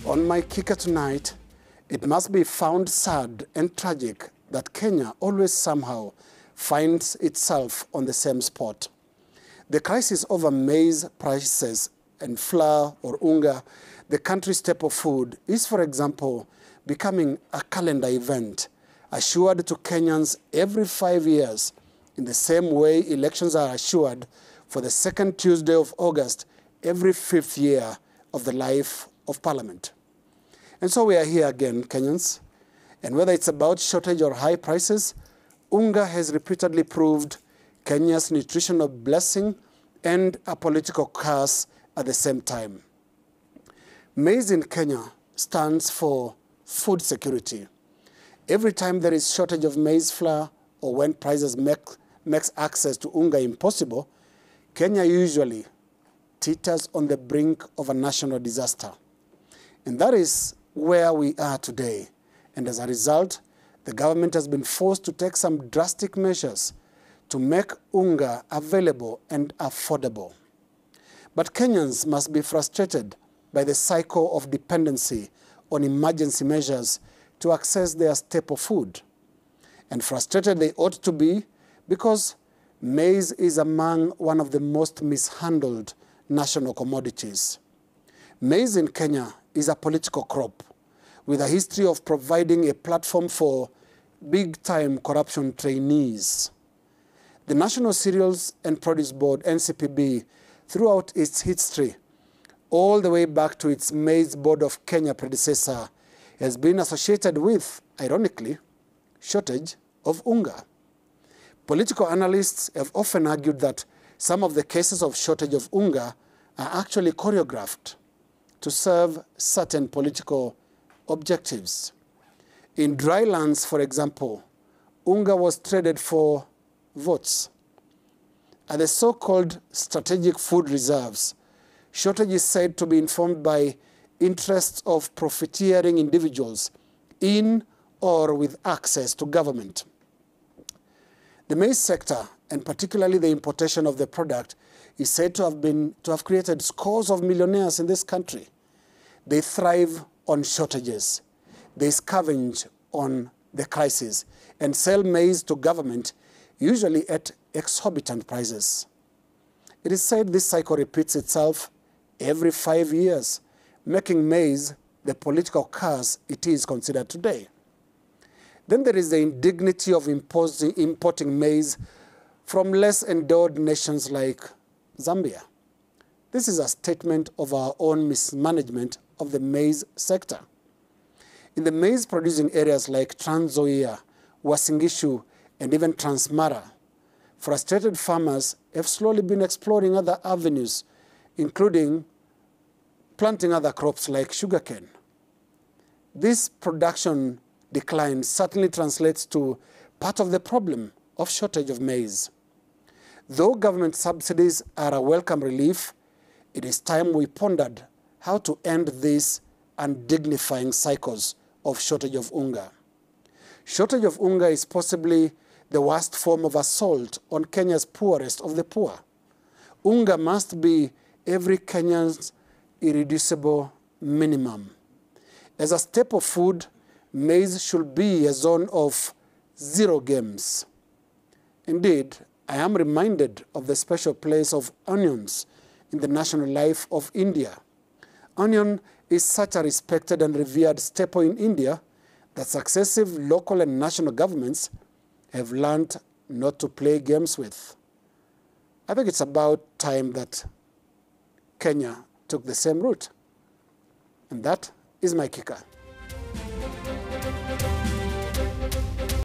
On my kicker tonight, it must be found sad and tragic that Kenya always somehow finds itself on the same spot. The crisis over maize prices and flour or unga, the country's staple food, is, for example, becoming a calendar event assured to Kenyans every 5 years, in the same way elections are assured for the second Tuesday of August every 5th year of the life of Parliament. And so we are here again, Kenyans. And whether it's about shortage or high prices, unga has repeatedly proved Kenya's nutritional blessing and a political curse at the same time. Maize in Kenya stands for food security. Every time there is shortage of maize flour or when prices makes access to unga impossible, Kenya usually teeters on the brink of a national disaster. And that is where we are today. And as a result, the government has been forced to take some drastic measures to make unga available and affordable. But Kenyans must be frustrated by the cycle of dependency on emergency measures to access their staple food. And frustrated they ought to be because maize is among one of the most mishandled national commodities. Maize in Kenya is a political crop with a history of providing a platform for big-time corruption trainees. The National Cereals and Produce Board, NCPB, throughout its history, all the way back to its Maize Board of Kenya predecessor, has been associated with, ironically, shortage of unga. Political analysts have often argued that some of the cases of shortage of unga are actually choreographed to serve certain political objectives. In dry lands, for example, unga was traded for votes. At the so-called strategic food reserves, shortage is said to be informed by interests of profiteering individuals in or with access to government. The maize sector, and particularly the importation of the product, is said to have created scores of millionaires in this country. They thrive on shortages. They scavenge on the crisis and sell maize to government, usually at exorbitant prices. It is said this cycle repeats itself every 5 years, making maize the political curse it is considered today. Then there is the indignity of importing maize from less endowed nations like Zambia. This is a statement of our own mismanagement of the maize sector. In the maize-producing areas like Trans Nzoia, Uasin Gishu, and even Transmara, frustrated farmers have slowly been exploring other avenues, including planting other crops like sugarcane. This production decline certainly translates to part of the problem of shortage of maize. Though government subsidies are a welcome relief, it is time we pondered how to end these undignifying cycles of shortage of unga. Shortage of unga is possibly the worst form of assault on Kenya's poorest of the poor. Unga must be every Kenyan's irreducible minimum. As a staple food, maize should be a zone of zero games. Indeed, I am reminded of the special place of onions in the national life of India. Onion is such a respected and revered staple in India that successive local and national governments have learned not to play games with. I think it's about time that Kenya took the same route. And that is my kicker.